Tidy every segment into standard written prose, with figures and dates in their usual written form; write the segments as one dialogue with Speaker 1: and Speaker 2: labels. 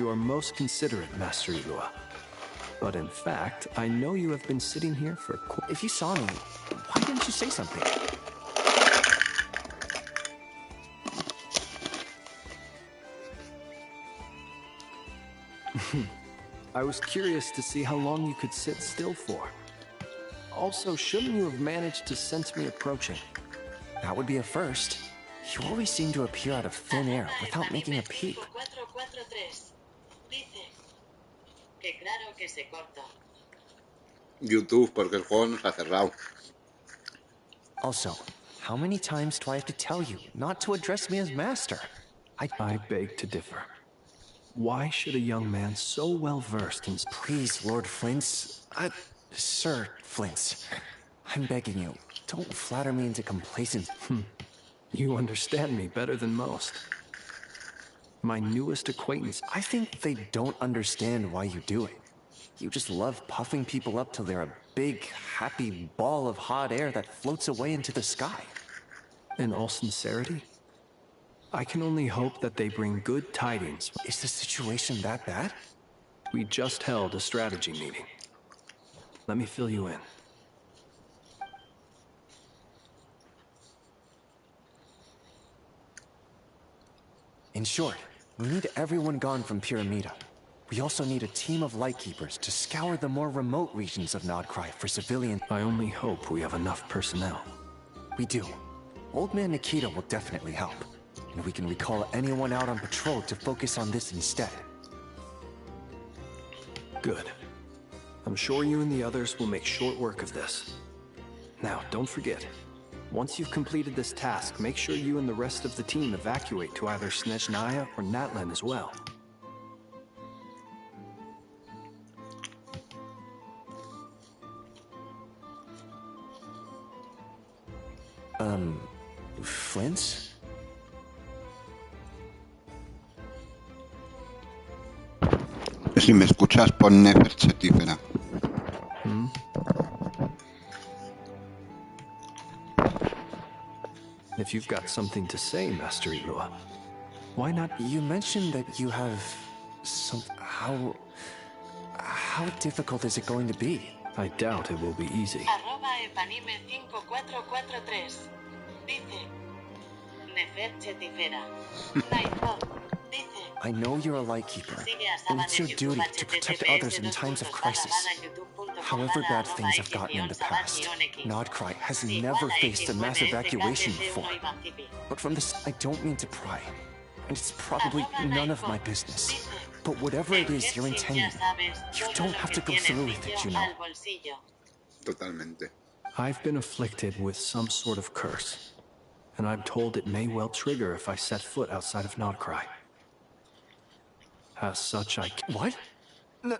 Speaker 1: you are most considerate, Master Ilua. But in fact, I know you have been sitting here for
Speaker 2: If you saw me, why didn't you say something?
Speaker 1: I was curious to see how long you could sit still for. Also, shouldn't you have managed to sense me approaching?
Speaker 2: That would be a first. You always seem to appear out of thin air without making a peep.
Speaker 3: YouTube, porque el juego nos ha cerrado.
Speaker 2: Also, how many times do I have to tell you not to address me as master?
Speaker 1: I beg to differ. Why should a young man so well versed in...
Speaker 2: Please, Lord Flint's... Sir Flint's. I'm begging you, don't flatter me into complacency.
Speaker 1: You understand me better than most. My newest acquaintance...
Speaker 2: I think they don't understand why you do it. You just love puffing people up till they're a big, happy ball of hot air that floats away into the sky.
Speaker 1: In all sincerity, I can only hope that they bring good tidings.
Speaker 2: Is the situation that bad?
Speaker 1: We just held a strategy meeting. Let me fill you in.
Speaker 2: In short, we need everyone gone from Pyramida. We also need a team of Lightkeepers to scour the more remote regions of Nodcry for civilian...
Speaker 1: I only hope we have enough personnel.
Speaker 2: We do. Old Man Nikita will definitely help. And we can recall anyone out on patrol to focus on this instead.
Speaker 1: Good. I'm sure you and the others will make short work of this. Now, don't forget, once you've completed this task, make sure you and the rest of the team evacuate to either Snezhnaya or Natlan as well.
Speaker 2: Flint's?
Speaker 4: Si me escuchas, pon Neferchetífera.
Speaker 1: If you've got something to say, Master Ilua, why not?
Speaker 2: You mentioned that you have some... How difficult is it going to be?
Speaker 1: I doubt it will be easy.
Speaker 2: I know you're a Lightkeeper, and it's your duty to protect others in times of crisis. However bad things have gotten in the past, Nodcry has never faced a mass evacuation before. But from this, I don't mean to pry, and it's probably none of my business. But whatever it is you're intending, you don't have to go through with it, you know.
Speaker 3: Totalmente.
Speaker 1: I've been afflicted with some sort of curse, and I'm told it may well trigger if I set foot outside of Nodcry. As such,
Speaker 2: What? No.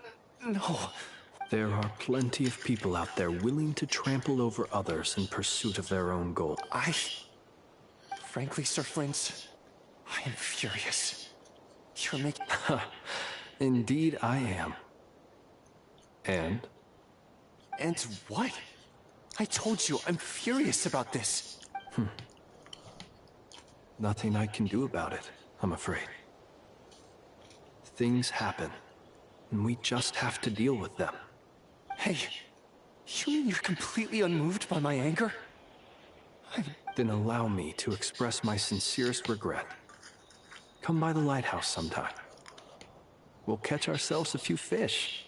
Speaker 1: There are plenty of people out there willing to trample over others in pursuit of their own goal.
Speaker 2: Frankly, Sir Flint, I am furious. You're making...
Speaker 1: Indeed, I am. And?
Speaker 2: And what? I told you, I'm furious about this.
Speaker 1: Nothing I can do about it, I'm afraid. Things happen, and we just have to deal with them.
Speaker 2: Hey, you mean you're completely unmoved by my anger?
Speaker 1: Then allow me to express my sincerest regret. Come by the lighthouse sometime. We'll catch ourselves a few fish.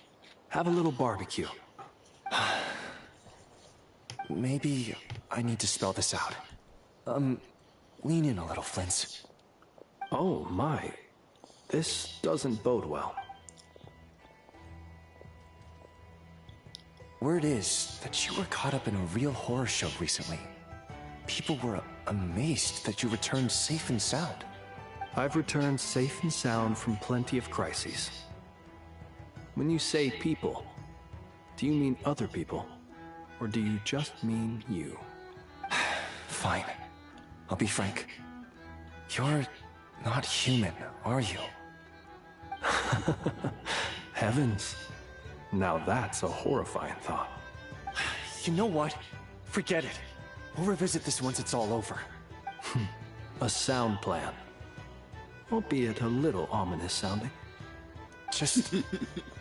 Speaker 1: Have a little barbecue.
Speaker 2: Maybe I need to spell this out. Lean in a little, Flint.
Speaker 1: Oh, my. This doesn't bode well.
Speaker 2: Word is that you were caught up in a real horror show recently. People were amazed that you returned safe and sound.
Speaker 1: I've returned safe and sound from plenty of crises. When you say people, do you mean other people? Or do you just mean you?
Speaker 2: Fine. I'll be frank. You're not human, are you?
Speaker 1: Heavens. Now that's a horrifying thought.
Speaker 2: You know what? Forget it. We'll revisit this once it's all over.
Speaker 1: A sound plan. Albeit a little ominous sounding.
Speaker 2: Just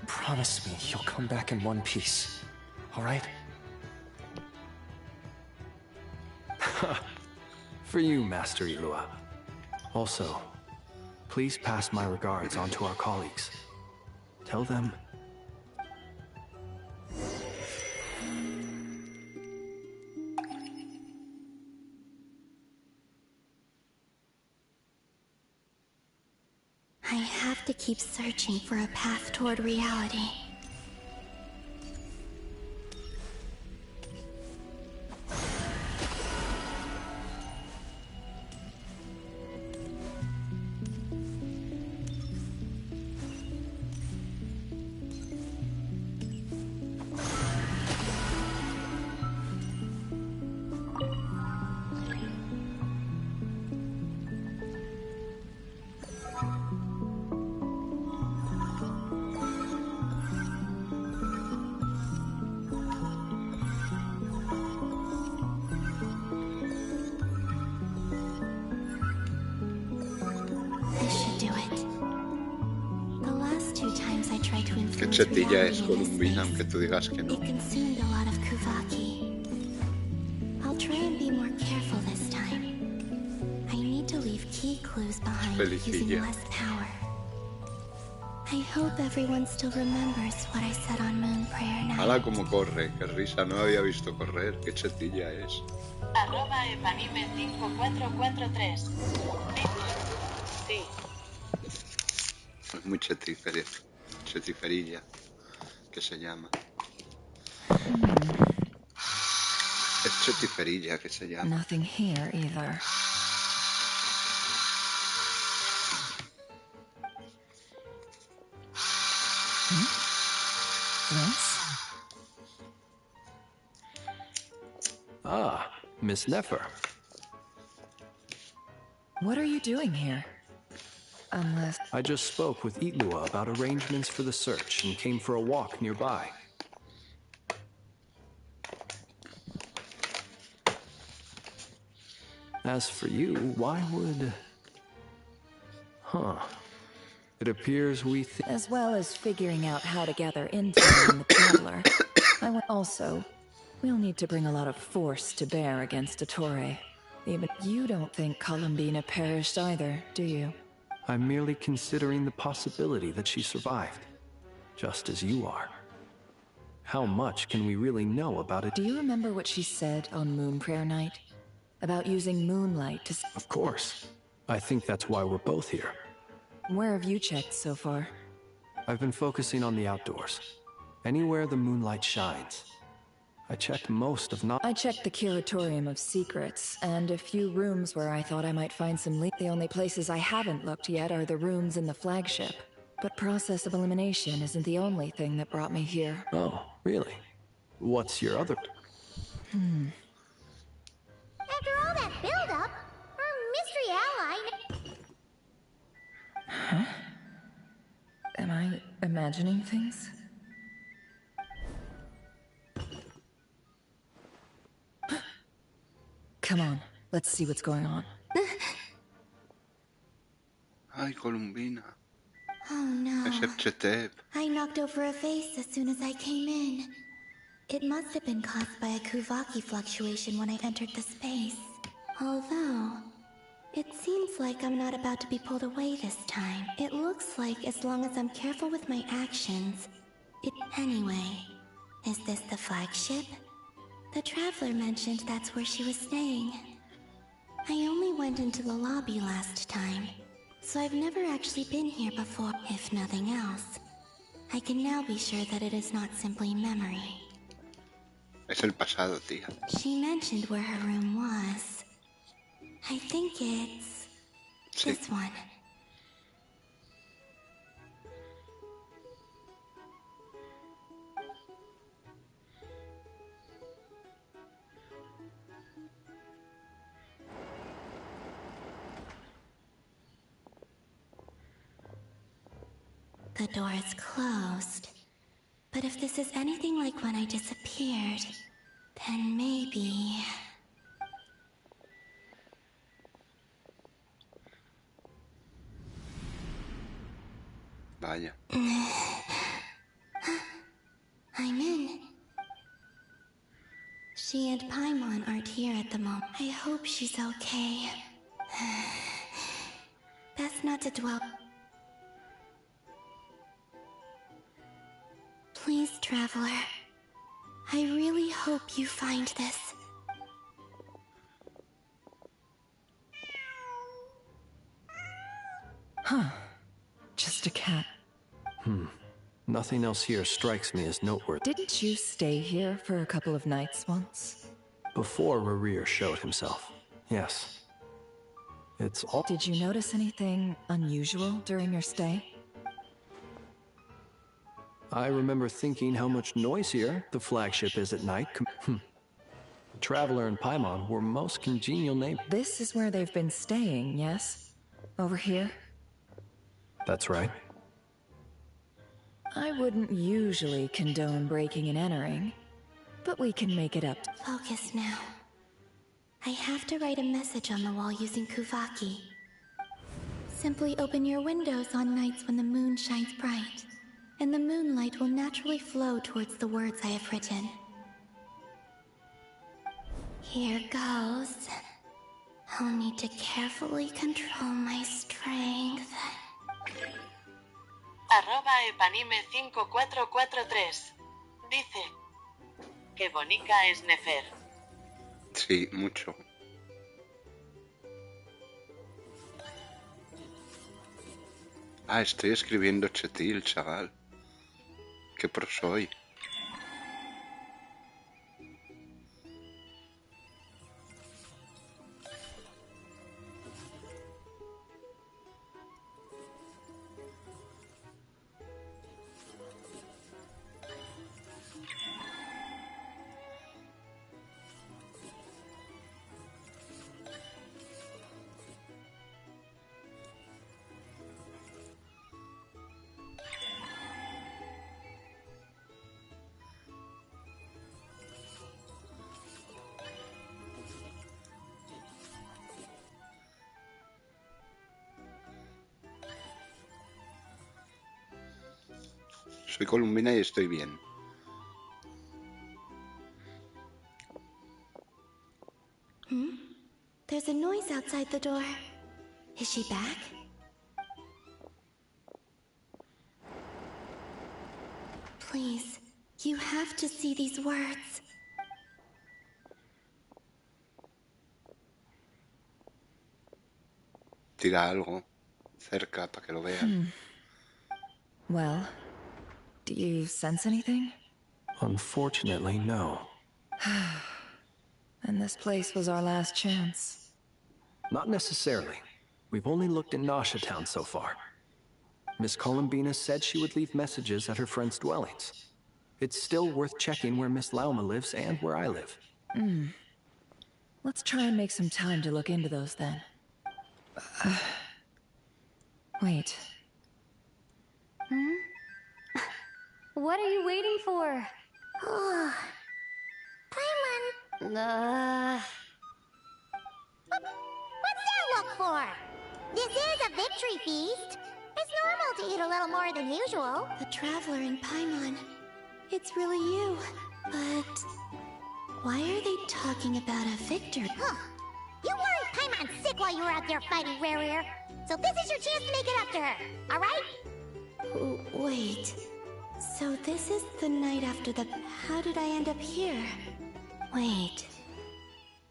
Speaker 2: promise me you'll come back in one piece, all right?
Speaker 1: For you, Master Ilua. Also, please pass my regards on to our colleagues. Tell them...
Speaker 5: I have to keep searching for a path toward reality.
Speaker 3: Qué chetilla es Colombina, aunque tú digas que no.
Speaker 5: It consumed a lot of Kuvaki. I'll try and be more careful this time. I need to leave key clues behind using less power. I hope everyone still remembers what I said on Moon Prayer Night.
Speaker 3: Hala como corre, qué risa, no había visto correr, qué chetilla es.
Speaker 6: @epanime5443. Sí.
Speaker 3: Es muy chetiferilla, que se llama. Es chetiferilla que se llama.
Speaker 7: Nothing here either. Yes?
Speaker 1: Ah, Miss Nefer.
Speaker 7: What are you doing here? Unless...
Speaker 1: I just spoke with Ilua about arrangements for the search and came for a walk nearby. As for you, why would... Huh. It appears we
Speaker 7: as well as figuring out how to gather intel on the Traveler. Also, we'll need to bring a lot of force to bear against Ettore. Even you don't think Colombina perished either, do you?
Speaker 1: I'm merely considering the possibility that she survived, just as you are. How much can we really know about it?
Speaker 7: Do you remember what she said on Moon Prayer Night? About using moonlight to...
Speaker 1: Of course. I think that's why we're both here.
Speaker 7: Where have you checked so far?
Speaker 1: I've been focusing on the outdoors. Anywhere the moonlight shines. I checked most of not...
Speaker 7: I checked the Curatorium of Secrets, and a few rooms where I thought I might find some leads. The only places I haven't looked yet are the rooms in the flagship. But process of elimination isn't the only thing that brought me here.
Speaker 1: Oh, really? What's your other...
Speaker 5: After all that build-up, our mystery ally...
Speaker 7: Huh? Am I imagining things? Come on, let's see what's going on.
Speaker 3: Ay, Colombina.
Speaker 5: Oh no.
Speaker 3: Ese chetep.
Speaker 5: I knocked over a vase as soon as I came in. It must have been caused by a Kuvaki fluctuation when I entered the space. Although, it seems like I'm not about to be pulled away this time. It looks like as long as I'm careful with my actions, Anyway, is this the flagship? The Traveler mentioned that's where she was staying. I only went into the lobby last time, so I've never actually been here before. If nothing else, I can now be sure that it is not simply memory.
Speaker 3: Es el pasado, tía.
Speaker 5: She mentioned where her room was. I think it's...
Speaker 3: Sí.
Speaker 5: this one. The door is closed. But if this is anything like when I disappeared, then maybe...
Speaker 3: Vaya.
Speaker 5: I'm in. She and Paimon aren't here at the moment. I hope she's okay. Best not to dwell. Please, Traveler. I really hope you find this.
Speaker 7: Huh. Just a cat.
Speaker 1: Nothing else here strikes me as noteworthy.
Speaker 7: Didn't you stay here for a couple of nights once?
Speaker 1: Before Rerir showed himself. Yes. It's all...
Speaker 7: Did you notice anything unusual during your stay?
Speaker 1: I remember thinking how much noisier the flagship is at night. Traveler and Paimon were most congenial neighbors.
Speaker 7: This is where they've been staying, yes? Over here?
Speaker 1: That's right.
Speaker 7: I wouldn't usually condone breaking and entering, but we can make it up.
Speaker 5: Focus now. I have to write a message on the wall using Kuvaki. Simply open your windows on nights when the moon shines bright, and the moonlight will naturally flow towards the words I have written. Here goes. I'll need to carefully control my strength.
Speaker 6: @epanime5443 dice que bonita es Nefer.
Speaker 3: Sí, mucho. Ah, estoy escribiendo Chetil, chaval. Qué pro soy. Soy Colombina y estoy bien.
Speaker 5: There's a noise outside the door. Is she back? Please, you have to see these words.
Speaker 3: Tira algo cerca para que lo vean.
Speaker 7: Well, do you sense anything?
Speaker 1: Unfortunately, no.
Speaker 7: And this place was our last chance.
Speaker 1: Not necessarily. We've only looked in Nasha Town so far. Miss Colombina said she would leave messages at her friends' dwellings. It's still worth checking where Miss Lauma lives and where I live.
Speaker 7: Let's try and make some time to look into those then. Wait.
Speaker 8: What are you waiting for?
Speaker 5: Paimon!
Speaker 9: What's that look for? This is a victory feast. It's normal to eat a little more than usual.
Speaker 5: The Traveler and Paimon. It's really you. But why are they talking about a victory?
Speaker 9: Huh. You worried Paimon sick while you were out there fighting Rerir. So this is your chance to make it up to her, alright?
Speaker 5: Wait. So this is the night after the... How did I end up here? Wait.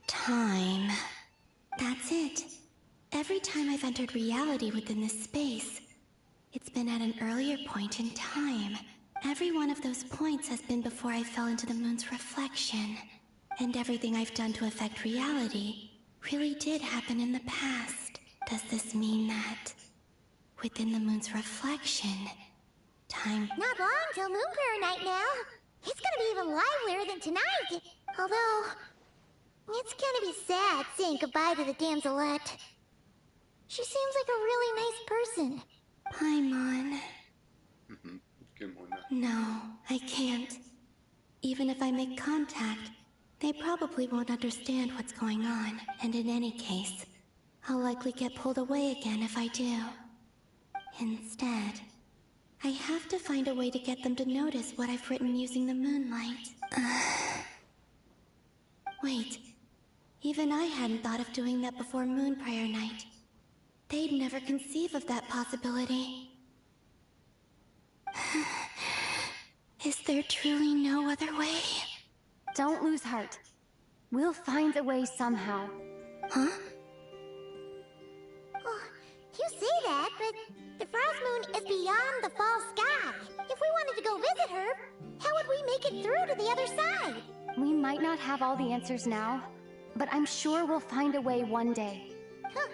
Speaker 5: Time. That's it. Every time I've entered reality within this space, it's been at an earlier point in time. Every one of those points has been before I fell into the moon's reflection. And everything I've done to affect reality really did happen in the past. Does this mean that within the moon's reflection, time...
Speaker 9: Not long till Moon Prayer Night now. It's gonna be even livelier than tonight. Although, it's gonna be sad saying goodbye to the damselette. She seems like a really nice person.
Speaker 5: Paimon.
Speaker 3: Qué mona.
Speaker 5: No, I can't. Even if I make contact, they probably won't understand what's going on. And in any case, I'll likely get pulled away again if I do. Instead, I have to find a way to get them to notice what I've written using the moonlight. Wait. Even I hadn't thought of doing that before Moon Prayer Night. They'd never conceive of that possibility. Is there truly no other way?
Speaker 8: Don't lose heart. We'll find a way somehow.
Speaker 5: Huh?
Speaker 9: Oh, you say that, but the Frost Moon is beyond the fall sky. If we wanted to go visit her, how would we make it through to the other side?
Speaker 8: We might not have all the answers now, but I'm sure we'll find a way one day.
Speaker 9: Huh.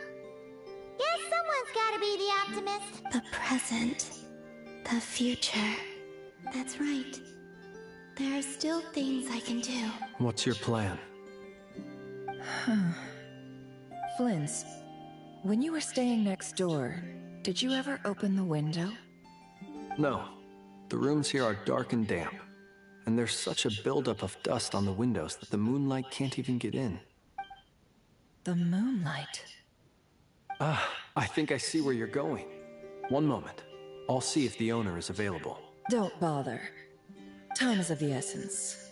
Speaker 9: Guess someone's gotta be the optimist.
Speaker 5: The present. The future. That's right. There are still things I can do.
Speaker 1: What's your plan?
Speaker 7: Flint's, when you were staying next door, did you ever open the window?
Speaker 1: No. The rooms here are dark and damp. And there's such a buildup of dust on the windows that the moonlight can't even get in.
Speaker 7: The moonlight?
Speaker 1: Ah, I think I see where you're going. One moment. I'll see if the owner is available.
Speaker 7: Don't bother. Time is of the essence.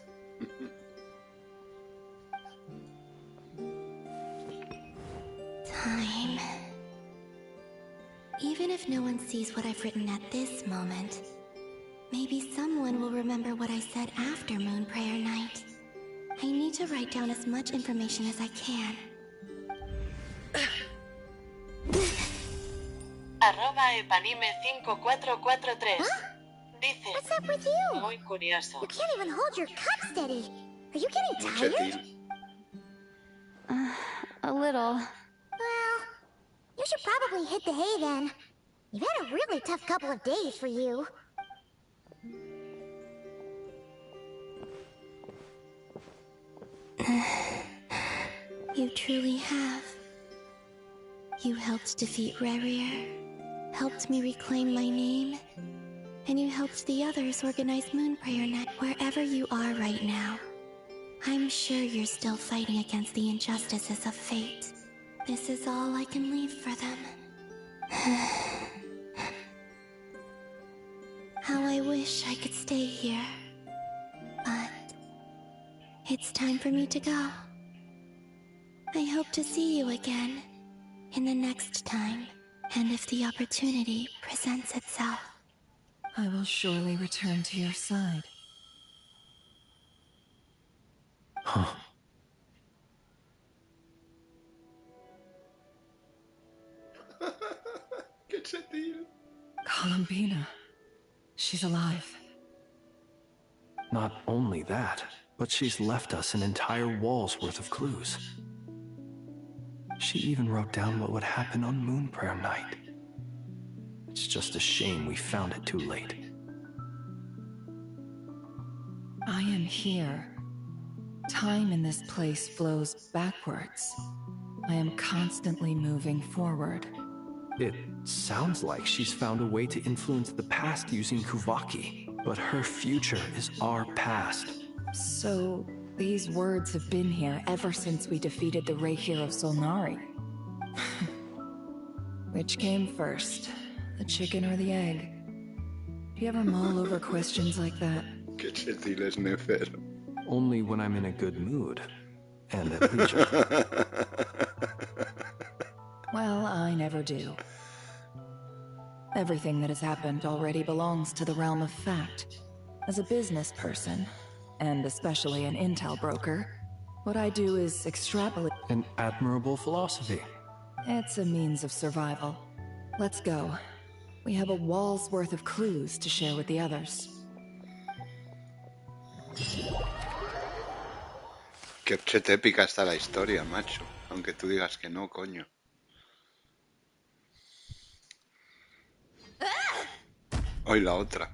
Speaker 5: Time. Even if no one sees what I've written at this moment, maybe someone will remember what I said after Moon Prayer Night. I need to write down as much information as I can.
Speaker 6: @epanime5443.
Speaker 9: Huh?
Speaker 6: Dice.
Speaker 9: What's up with you?
Speaker 6: Muy curioso.
Speaker 9: You can't even hold your cup steady. Are you getting tired?
Speaker 3: Chetil.
Speaker 8: A little.
Speaker 9: Well, you should probably hit the hay then. You've had a really tough couple of days for you.
Speaker 5: You truly have. You helped defeat Rerir, helped me reclaim my name, and you helped the others organize Moon Prayer Night. Wherever you are right now, I'm sure you're still fighting against the injustices of fate. This is all I can leave for them. How I wish I could stay here. But it's time for me to go. I hope to see you again in the next time, and if the opportunity presents itself.
Speaker 7: I will surely return to your side.
Speaker 1: Huh.
Speaker 3: ¡Qué chetil!
Speaker 7: Colombina. She's alive.
Speaker 1: Not only that, but she's left us an entire wall's worth of clues. She even wrote down what would happen on Moon Prayer Night. It's just a shame we found it too late.
Speaker 7: I am here. Time in this place flows backwards. I am constantly moving forward.
Speaker 1: It sounds like she's found a way to influence the past using Kuvaki, but her future is our past.
Speaker 7: So, these words have been here ever since we defeated the Reikir of Solnari. Which came first, the chicken or the egg? Do you ever mull over questions like that?
Speaker 3: ¡Qué chetil es Nefer!
Speaker 1: Only when I'm in a good mood, and at leisure.
Speaker 7: Well, I never do. Everything that has happened already belongs to the realm of fact. As a business person, and especially an intel broker, what I do is extrapolate.
Speaker 1: An admirable philosophy.
Speaker 7: It's a means of survival. Let's go. We have a wall's worth of clues to share with the others.
Speaker 3: Qué épica está la historia, macho. Aunque tú digas que no, coño. Hoy la otra.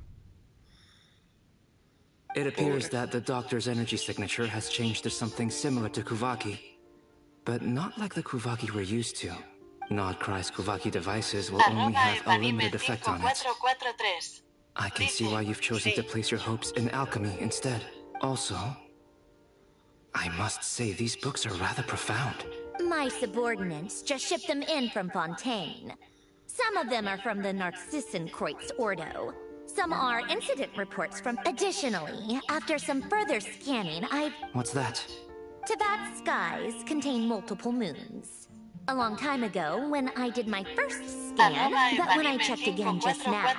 Speaker 10: It appears that the doctor's energy signature has changed to something similar to Kuvaki. But not like the Kuvaki we're used to. Nodcry's Kuvaki devices will only have a limited effect on it. I can see why you've chosen to place your hopes in alchemy instead. Also, I must say these books are rather profound.
Speaker 11: My subordinates just shipped them in from Fontaine. Some of them are from the Narcissenkreuz Ordo. Some are incident reports from... Additionally, after some further scanning, I've...
Speaker 10: What's that?
Speaker 11: Teyvat's skies contain multiple moons. A long time ago, when I did my first scan, but when I checked again just now,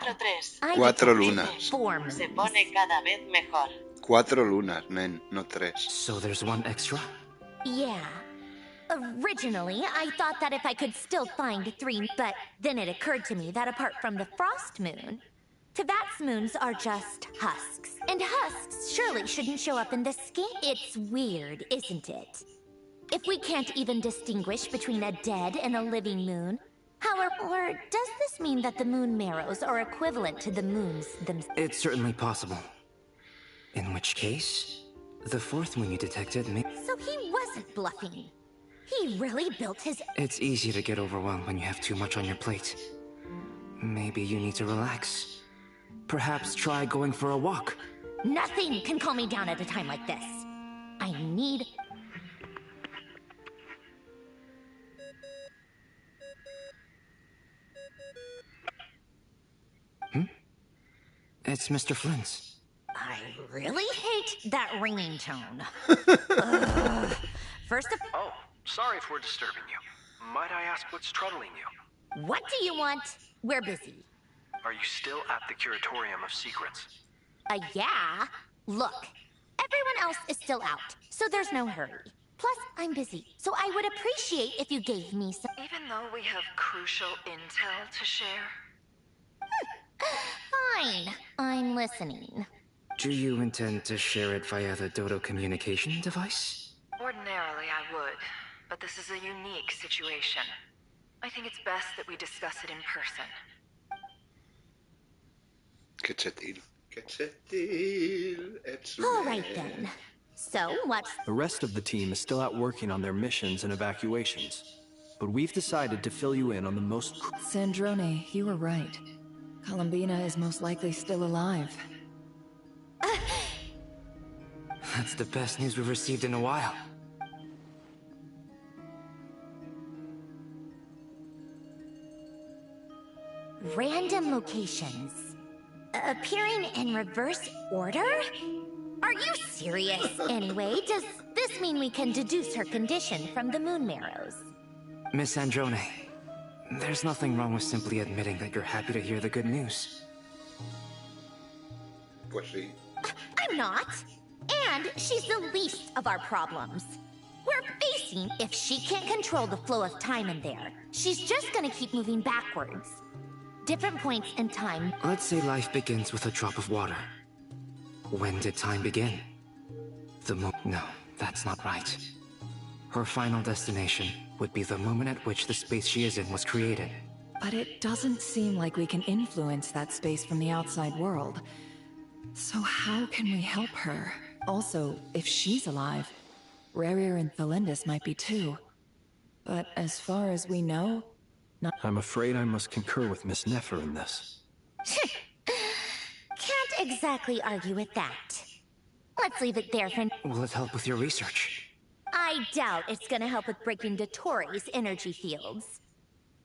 Speaker 11: I
Speaker 3: Cuatro
Speaker 11: detected
Speaker 3: lunas.
Speaker 11: 4 moons.
Speaker 6: Se pone cada vez mejor.
Speaker 3: 4 lunas, nen, no 3.
Speaker 10: So there's one extra?
Speaker 11: Yeah. Originally, I thought that if I could still find 3, but then it occurred to me that apart from the frost moon, Teyvat's moons are just husks. And husks surely shouldn't show up in the scan. It's weird, isn't it? If we can't even distinguish between a dead and a living moon, or does this mean that the moon marrows are equivalent to the moons themselves?
Speaker 10: It's certainly possible. In which case, the 4th moon you detected may...
Speaker 11: So he wasn't bluffing. He really built his...
Speaker 10: It's easy to get overwhelmed when you have too much on your plate. Maybe you need to relax. Perhaps try going for a walk.
Speaker 11: Nothing can calm me down at a time like this. I need...
Speaker 10: It's Mr. Flynn's.
Speaker 11: I really hate that ringing tone. First of...
Speaker 12: Oh, sorry if we're disturbing you. Might I ask what's troubling you?
Speaker 11: What do you want? We're busy.
Speaker 12: Are you still at the Curatorium of Secrets?
Speaker 11: Yeah. Look, everyone else is still out, so there's no hurry. Plus, I'm busy, so I would appreciate if you gave me some...
Speaker 7: Even though we have crucial intel to share?
Speaker 11: Fine, I'm listening.
Speaker 10: Do you intend to share it via the Dodo communication device?
Speaker 7: Ordinarily, I would, but this is a unique situation. I think it's best that we discuss it in person.
Speaker 3: Que chetil. Que chetil. It's
Speaker 11: All right then. So, what's...
Speaker 1: The rest of the team is still out working on their missions and evacuations. But we've decided to fill you in on the most...
Speaker 7: Sandrone, you were right. Colombina is most likely still alive.
Speaker 10: That's the best news we've received in a while.
Speaker 11: Random locations. Appearing in reverse order? Are you serious? Anyway, does this mean we can deduce her condition from the moon marrows?
Speaker 10: Miss Androne, there's nothing wrong with simply admitting that you're happy to hear the good news.
Speaker 3: Pues sí.
Speaker 11: I'm not. And she's the least of our problems. We're facing, if she can't control the flow of time in there, she's just gonna keep moving backwards. Different points in time.
Speaker 10: Let's say life begins with a drop of water. When did time begin? No, that's not right. Her final destination would be the moment at which the space she is in was created.
Speaker 7: But it doesn't seem like we can influence that space from the outside world. So how can we help her? Also, if she's alive, Rerir and Thelindis might be too. But as far as we know, not...
Speaker 1: I'm afraid I must concur with Miss Nefer in this.
Speaker 11: Can't exactly argue with that. Let's leave it there for...
Speaker 10: Will it help with your research?
Speaker 11: I doubt it's gonna help with breaking Dotori's energy fields.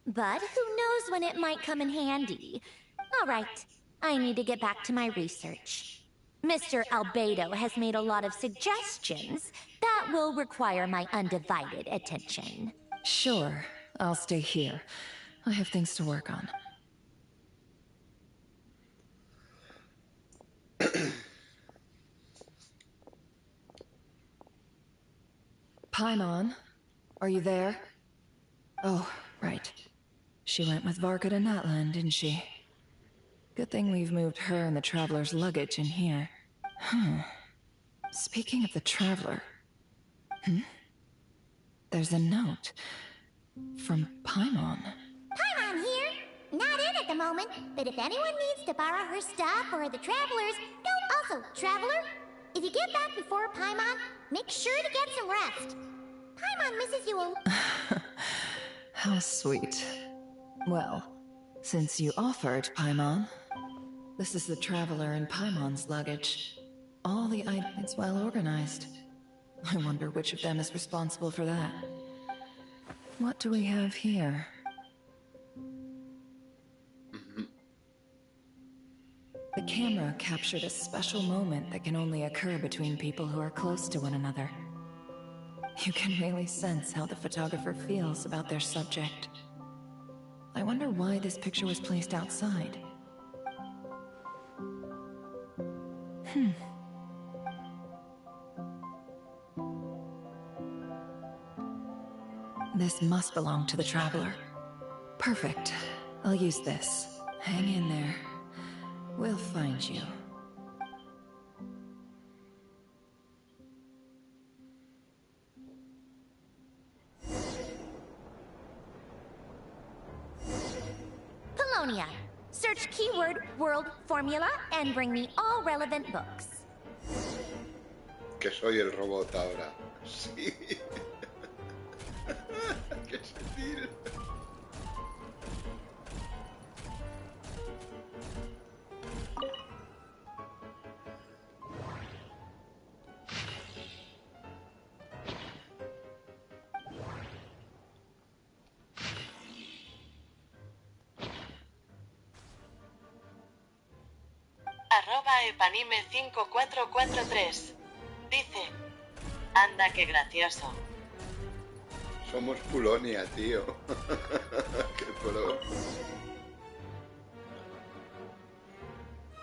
Speaker 11: But who knows when it might come in handy. Alright, I need to get back to my research. Mr. Albedo has made a lot of suggestions that will require my undivided attention.
Speaker 7: Sure, I'll stay here. I have things to work on. Paimon, are you there? Oh, right. She went with Varka to Natlan, didn't she? Good thing we've moved her and the Traveler's luggage in here. Speaking of the Traveler... There's a note. From Paimon.
Speaker 9: Paimon here! Not in at the moment, but if anyone needs to borrow her stuff or the Traveler's... No, also, Traveler, if you get back before Paimon, make sure to get some rest. Paimon misses you a...
Speaker 7: How sweet. Well, since you offered, Paimon, this is the Traveler and Paimon's luggage. All the items, it's well organized. I wonder which of them is responsible for that. What do we have here? The camera captured a special moment that can only occur between people who are close to one another. You can really sense how the photographer feels about their subject. I wonder why this picture was placed outside. This must belong to the Traveler. Perfect. I'll use this. Hang in there. We'll find you.
Speaker 11: Polonia. Search keyword world formula and bring me all relevant books.
Speaker 3: Que soy el robot ahora. Sí. Qué sentir.
Speaker 6: @epanime5443 dice: anda, qué gracioso.
Speaker 3: Somos Polonia, tío. Qué pro.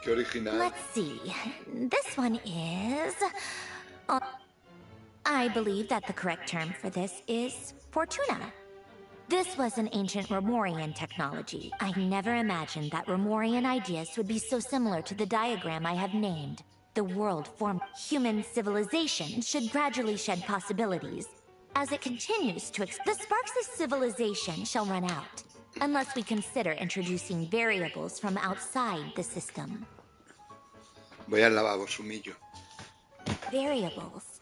Speaker 3: Qué original.
Speaker 11: Let's see. This one is... I believe that the correct term for this is Fortuna. This was an ancient Romorian technology. I never imagined that Romorian ideas would be so similar to the diagram I have named. The world form. Human civilization should gradually shed possibilities. As it continues to the sparks of civilization shall run out, unless we consider introducing variables from outside the system.
Speaker 3: Voy al lavabo, Sumillo.
Speaker 11: Variables?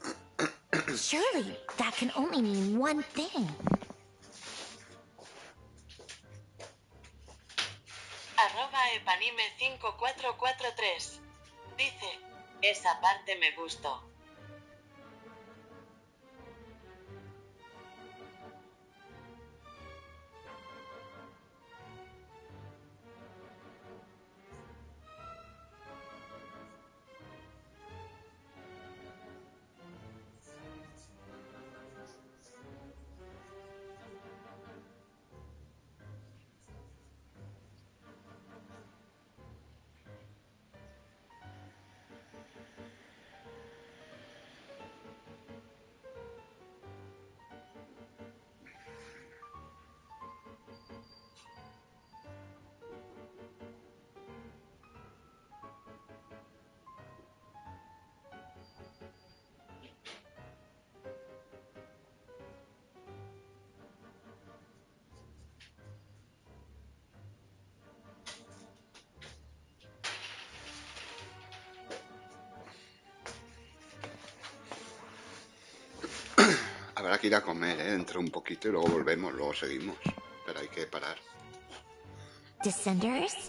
Speaker 11: Surely that can only mean one thing.
Speaker 6: @epanime5443 dice: esa parte me gustó.
Speaker 3: Habrá que ir a comer, dentro un poquito y luego volvemos, luego seguimos. Pero hay que parar.
Speaker 11: Descenders?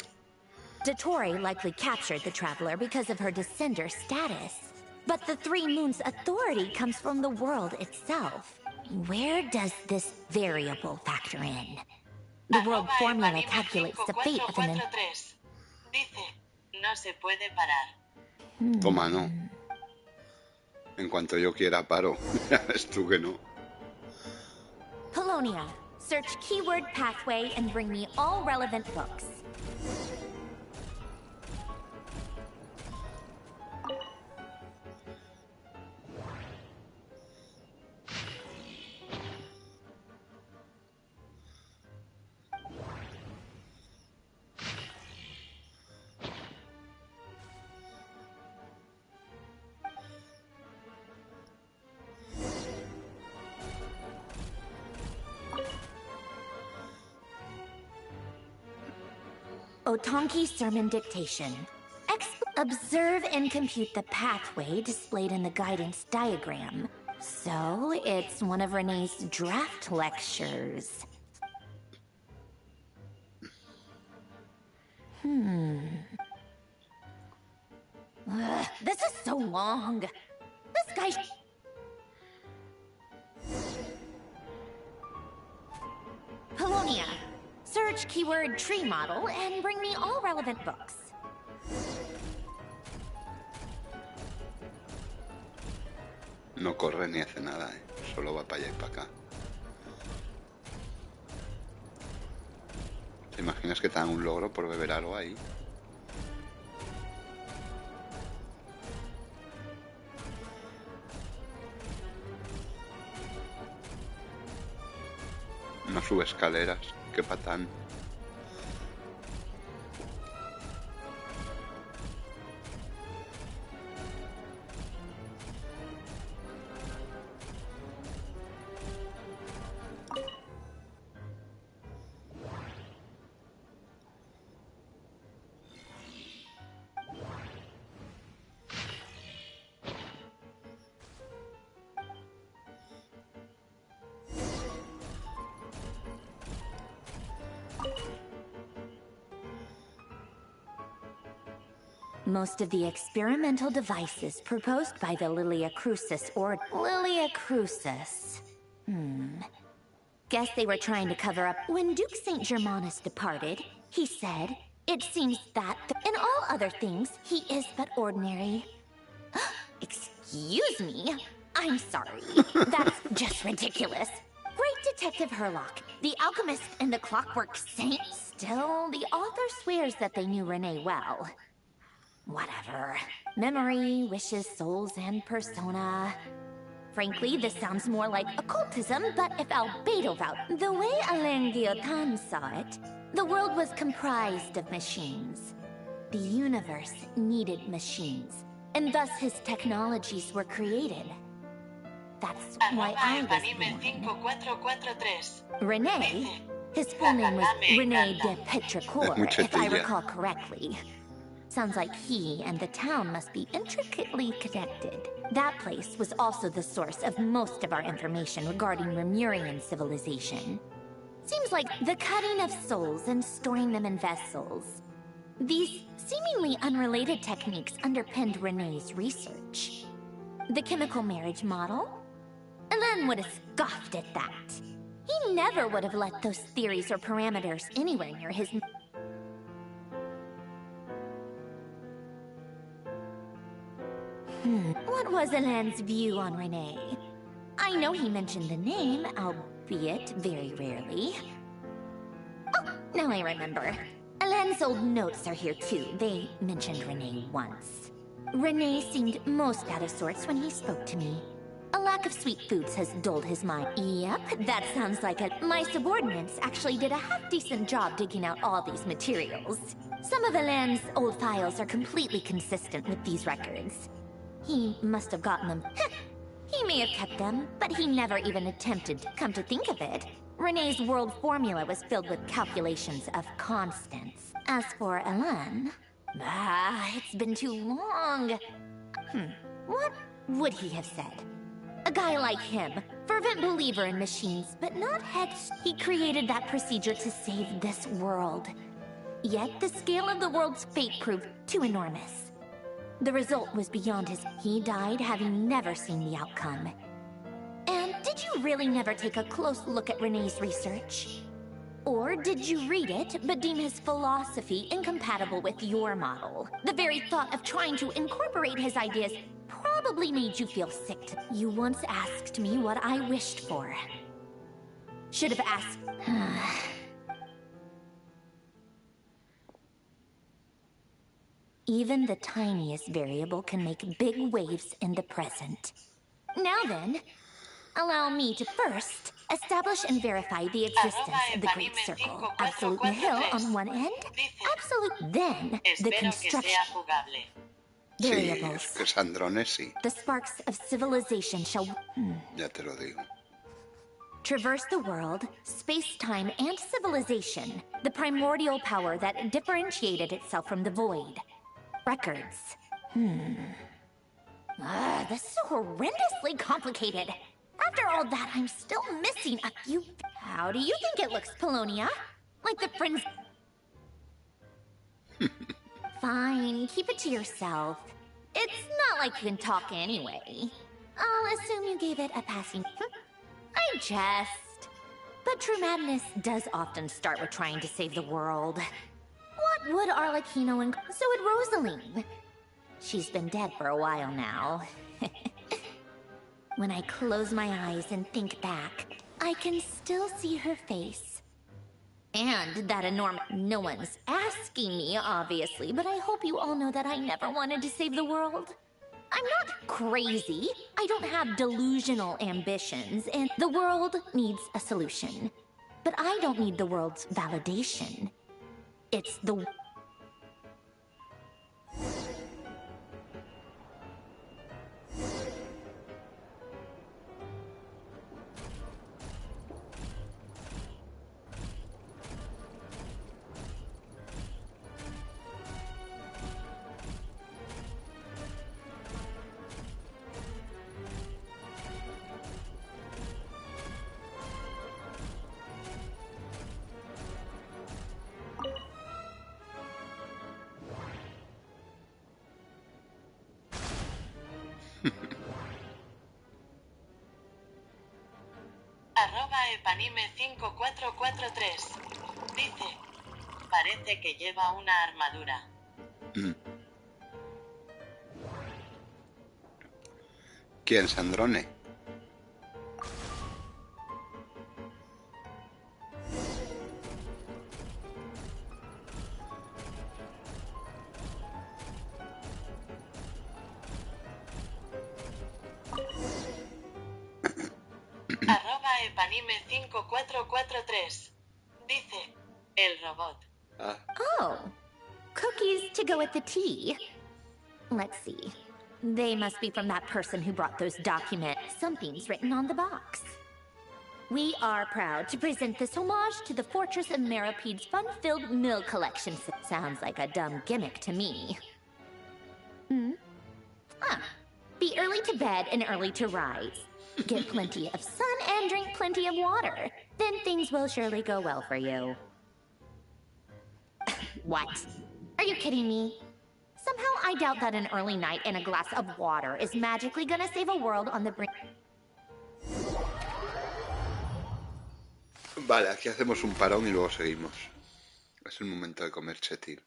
Speaker 11: Dottore likely captured the Traveler because of her Descender status. But the Three Moons' authority comes from the world itself. Where does this variable factor in? The world formula calculates the fate of an...
Speaker 6: Dice: no se puede parar.
Speaker 3: Toma, no. En cuanto yo quiera, paro. Ya ves tú que no.
Speaker 11: Polonia. Search keyword pathway and bring me all relevant books. Otonki Sermon Dictation. Observe and compute the pathway displayed in the guidance diagram. So, it's one of Renee's draft lectures. This is so long. This guy... Polonia. Search keyword tree model and bring me all relevant books.
Speaker 3: No corre ni hace nada, ¿eh? Solo va para allá y para acá. ¿Te imaginas que te dan un logro por beber algo ahí? No sube escaleras, qué patán.
Speaker 11: Most of the experimental devices proposed by the Lilia Crucis or Lilia Crucis. Guess they were trying to cover up. When Duke St. Germanus departed, he said, "It seems that in all other things, he is but ordinary." Excuse me? I'm sorry. That's just ridiculous. Great Detective Herlock, the alchemist and the clockwork saint. Still, the author swears that they knew Renee well. Whatever. Memory, wishes, souls, and persona. Frankly, this sounds more like occultism, but if Albedo vouched, the way Alain Guillotin saw it, the world was comprised of machines. The universe needed machines, and thus his technologies were created. That's why I was born. Renee? His full name was Renee de Petrichor, if I recall correctly. Sounds like he and the town must be intricately connected. That place was also the source of most of our information regarding Remurian civilization. Seems like the cutting of souls and storing them in vessels. These seemingly unrelated techniques underpinned Renee's research. The chemical marriage model? Alain would have scoffed at that. He never would have let those theories or parameters anywhere near his... What was Alain's view on Renee? I know he mentioned the name, albeit very rarely. Oh, now I remember. Alain's old notes are here too. They mentioned Renee once. Renee seemed most out of sorts when he spoke to me. A lack of sweet foods has dulled his mind. Yep, that sounds like it. My subordinates actually did a half-decent job digging out all these materials. Some of Alain's old files are completely consistent with these records. He must have gotten them. He may have kept them, but he never even attempted to. Come to think of it, Renee's world formula was filled with calculations of constants. As for Alain... it's been too long. What would he have said? A guy like him, fervent believer in machines, but not heads. He created that procedure to save this world. Yet the scale of the world's fate proved too enormous. The result was beyond his... He died having never seen the outcome. And did you really never take a close look at Renee's research? Or did you read it, but deem his philosophy incompatible with your model? The very thought of trying to incorporate his ideas probably made you feel sick. You once asked me what I wished for. Should have asked... Even the tiniest variable can make big waves in the present. Now then, allow me to first establish and verify the existence of the Great Circle. Absolute nihil on one end, absolute then the construction. Variables.
Speaker 3: Sí, es que Sandrones sí.
Speaker 11: The sparks of civilization shall...
Speaker 3: Ya te lo digo.
Speaker 11: Traverse the world, space-time, and civilization. The primordial power that differentiated itself from the void. Records. This is horrendously complicated. After all that, I'm still missing a few... How do you think it looks, Polonia? Like the friends... Fine, keep it to yourself. It's not like you can talk anyway. I'll assume you gave it a passing... I jest. But true madness does often start with trying to save the world. What would Arlecchino and so would Rosaline? She's been dead for a while now. When I close my eyes and think back, I can still see her face. And that enormous... No one's asking me, obviously, but I hope you all know that I never wanted to save the world. I'm not crazy. I don't have delusional ambitions, and the world needs a solution. But I don't need the world's validation. It's the...
Speaker 6: @epanime5443 dice: parece que lleva una armadura.
Speaker 3: ¿Quién, Sandrone?
Speaker 6: @epanime5443 dice: el robot.
Speaker 11: Oh, cookies to go with the tea. Let's see. They must be from that person who brought those documents. Something's written on the box. We are proud to present this homage to the Fortress of Meripede's fun-filled mill collection. Sounds like a dumb gimmick to me. Be early to bed and early to rise. Get plenty of sun and drink plenty of water. Then things will surely go well for you. What? Are you kidding me? Somehow I doubt that an early night and a glass of water is magically gonna save a world on the brink.
Speaker 3: Vale, aquí hacemos un parón y luego seguimos. Es el momento de comer chetil.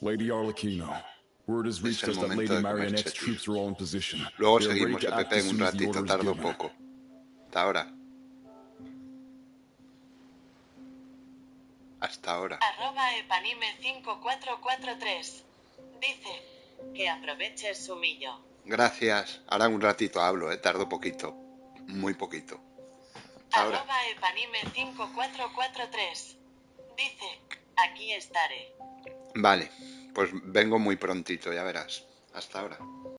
Speaker 13: Lady Arlecchino, word has reached us that Lady Marionette's troops are all in position.
Speaker 3: Luego seguimos, Pepe, en un ratito, tardo poco. Hasta ahora. Hasta ahora.
Speaker 6: @epanime5443 dice: que aproveches su millo.
Speaker 3: Gracias. Ahora en un ratito hablo, tardo poquito. Muy poquito. Hasta ahora.
Speaker 6: @epanime5443 dice: aquí estaré.
Speaker 3: Vale, pues vengo muy prontito, ya verás. Hasta ahora.